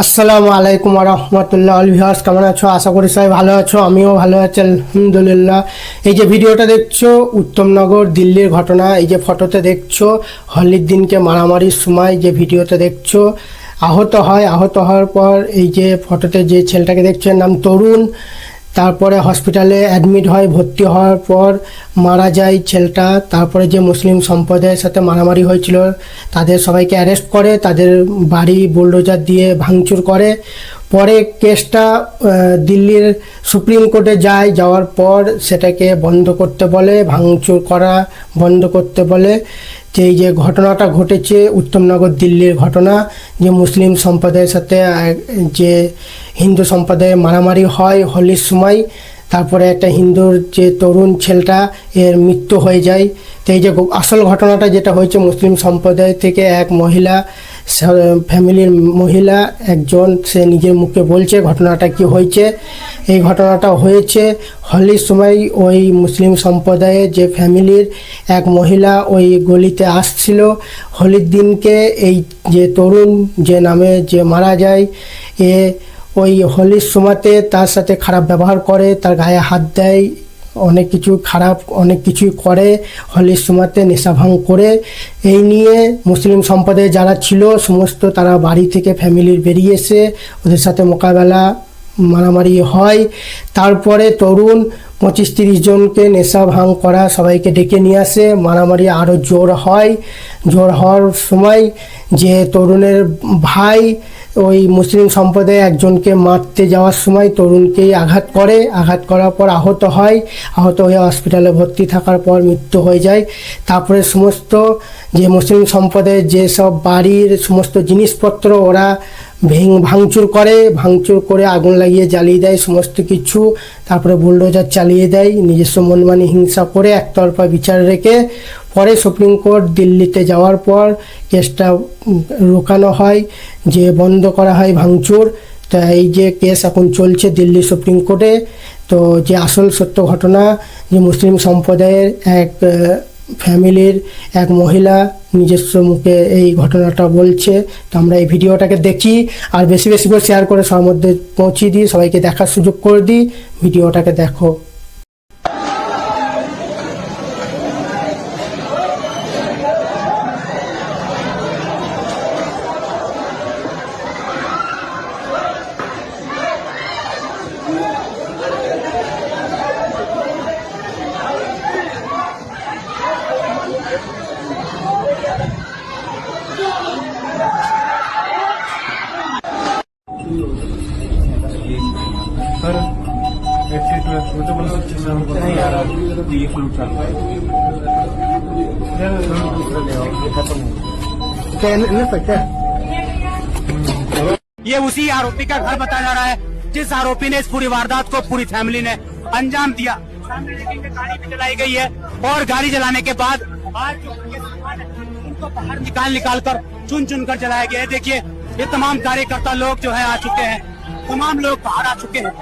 আসসালামু আলাইকুম রহমতুল্লাহ ভিউয়ার্স, কেমন আছো? আশা করি সবাই ভালো আছো, আমিও ভালো আছি আলহামদুলিল্লাহ। এই যে ভিডিওটা দেখছো উত্তমনগর দিল্লির ঘটনা। এই যে ফটোতে দেখছো হোলির দিনকে মারামারির সময় যে ভিডিওতে দেখছো আহত হয়। আহত হওয়ার পর এই যে ফটোতে যে ছেলেটাকে দেখছো এর নাম তরুণ। তারপরে হসপিটালে অ্যাডমিট হয়, ভর্তি হওয়ার পর মারা যায় ছেলেটা। তারপরে যে মুসলিম সম্প্রদায়ের সাথে মারামারি হয়েছিল তাদের সবাইকে অ্যারেস্ট করে, তাদের বাড়ি বুলডোজার দিয়ে ভাঙচুর করে। পরে কেসটা দিল্লির সুপ্রিম কোর্টে যায়, যাওয়ার পর সেটাকে বন্ধ করতে বলে, ভাঙচুর করা বন্ধ করতে বলে। যে এই যে ঘটনাটা ঘটেছে উত্তমনগর দিল্লির ঘটনা, যে মুসলিম সম্প্রদায়ের সাথে যে হিন্দু সম্প্রদায়ে মারামারি হয় হোলির সময়, তারপরে একটা হিন্দুর যে তরুণ ছেলেটা এর মৃত্যু হয়ে যায়। তো এই যে আসল ঘটনাটা যেটা হয়েছে, মুসলিম সম্প্রদায় থেকে এক মহিলা, ফ্যামিলির মহিলা একজন, সে নিজের মুখে বলছে ঘটনাটা কি হয়েছে। এই ঘটনাটা হয়েছে হোলির সময় ওই মুসলিম সম্প্রদায়ের যে ফ্যামিলির এক মহিলা ওই গলিতে আসছিল হোলির দিনকে। এই যে তরুণ যে নামে যে মারা যায়, এ ওই হোলির সময়তে তার সাথে খারাপ ব্যবহার করে, তার গায়ে হাত দেয়, অনেক কিছু খারাপ অনেক কিছুই করে হোলির সময়তে, নেশা ভাঙ করে। এই নিয়ে মুসলিম সম্প্রদায়ে যারা ছিল সমস্ত তারা বাড়ি থেকে ফ্যামিলির বেরিয়ে এসে ওদের সাথে মোকাবেলা মারামারি হয়। তারপরে তরুণ 25-30 জনকে নেশা ভাঙ করা সবাইকে ডেকে নিয়ে আসে, মারামারি আরও জোর হয়। জোর হওয়ার সময় যে তরুণের ভাই ওই মুসলিম সম্প্রদায়ে একজনকে মারতে যাওয়ার সময় তরুণকেই আঘাত করে, আঘাত করার পর আহত হয়। আহত হয়ে হসপিটালে ভর্তি থাকার পর মৃত্যু হয়ে যায়। তারপরে সমস্ত যে মুসলিম সম্প্রদায়ের যেসব বাড়ির সমস্ত জিনিসপত্র ওরা ভাঙচুর করে, ভাঙচুর করে আগুন লাগিয়ে জ্বালিয়ে দেয় সমস্ত কিছু। তারপরে বুলডোজার চালিয়ে দেয় নিজস্ব মনমানি হিংসা করে, একতরফা বিচার রেখে। পরে সুপ্রিম কোর্ট দিল্লিতে যাওয়ার পর কেসটা রোকানো হয়, যে বন্ধ করা হয় ভাঙচুর। তা এই যে কেস এখন চলছে দিল্লি সুপ্রিম কোর্টে। তো যে আসল সত্য ঘটনা, যে মুসলিম সম্প্রদায়ের এক ফ্যামিলির এক মহিলা নিজস্ব মুখে এই ঘটনাটা বলছে। তো আমরা এই ভিডিওটাকে দেখি, আর বেশি বেশি করে শেয়ার করে সবার মধ্যে পৌঁছিয়ে দিই, সবাইকে দেখার সুযোগ করে দিই। ভিডিওটাকে দেখো। सर 82 मुझे बोला नहीं यार ये फ्लूट चल रहा है। ये उसी आरोपी का घर बताया जा रहा है जिस आरोपी ने इस पूरी वारदात को पूरी फैमिली ने अंजाम दिया। सामने देखिए गाड़ी भी जलाई गई है और गाड़ी जलाने के बाद आज जो उनके सामान है उनको बाहर निकाल कर चुन चुन कर जलाया गया है। देखिए ये तमाम कार्यकर्ता लोग जो है आ चुके हैं, तमाम लोग बाहर आ चुके हैं।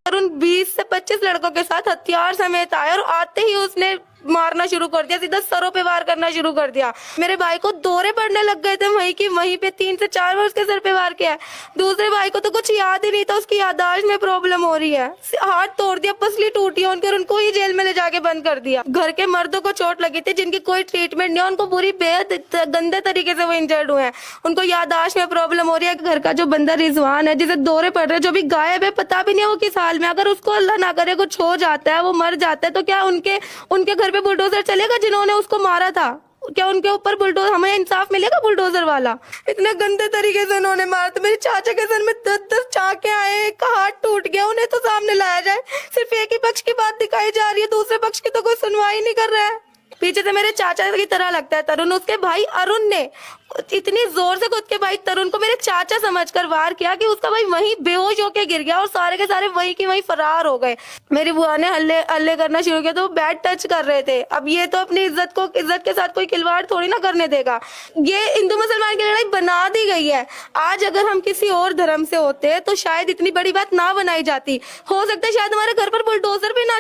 उन 20 से 25 लड़कों के साथ हथियार समेत आया और आते ही उसने मारना शुरू कर दिया, सीधा सरों पे वार करना शुरू कर दिया। मेरे भाई को दौरे पड़ने लग गए थे वहीं पे 3 से 4 बार उसके सर पे वार किया। दूसरे भाई को तो कुछ याद ही नहीं था, उसकी याददाश्त में प्रॉब्लम हो रही है, हाथ तोड़ दिया, पसली टूटी है उनकी और उनको ही जेल में ले जाके बंद कर दिया। घर के मर्दों को चोट लगी थी जिनकी कोई ट्रीटमेंट नहीं है, उनको पूरी बेहद गंदे तरीके से वो इंजर्ड हुए हैं, उनको याददाश्त में प्रॉब्लम हो रही है। घर का जो बंदा रिजवान है जिसे दौरे पड़ रहे, जो भी गायब है, पता भी नहीं है वो किस हाल में, अगर उसको अल्लाह ना करे कुछ हो जाता है, वो मर जाता है, तो क्या उनके घर पे बुलडोजर चलेगा जिन्होंने उसको मारा था? क्या उनके ऊपर बुलडोजर, हमें इंसाफ मिलेगा बुलडोजर वाला? इतने गंदे तरीके से उन्होंने मारा था। मेरे चाचा के सर में 10-10 चाके आए, एक का हाथ टूट गया, उन्हें तो सामने लाया जाए। सिर्फ एक ही पक्ष की बात दिखाई जा रही है, दूसरे पक्ष की तो कोई सुनवाई नहीं कर रहा है। पीछे से मेरे चाचा की तरह लगता है तरुण, उसके भाई अरुण ने इतनी जोर से खुद के भाई तरुण को मेरे चाचा समझकर वार किया कि उसका भाई वहीं बेहोश होके गिर गया और सारे के सारे वहीं की वहीं फरार हो गए। मेरी बुआ ने हल्ले हल्ले करना शुरू किया तो वो बैड टच कर रहे थे। अब ये तो अपनी इज्जत के साथ कोई खिलवाड़ थोड़ी ना करने देगा। ये हिंदू मुसलमान की लड़ाई बना दी गई है। आज अगर हम किसी और धर्म से होते तो शायद इतनी बड़ी बात ना बनाई जाती। हो सकता है शायद हमारे घर पर बुलडोजर भी ना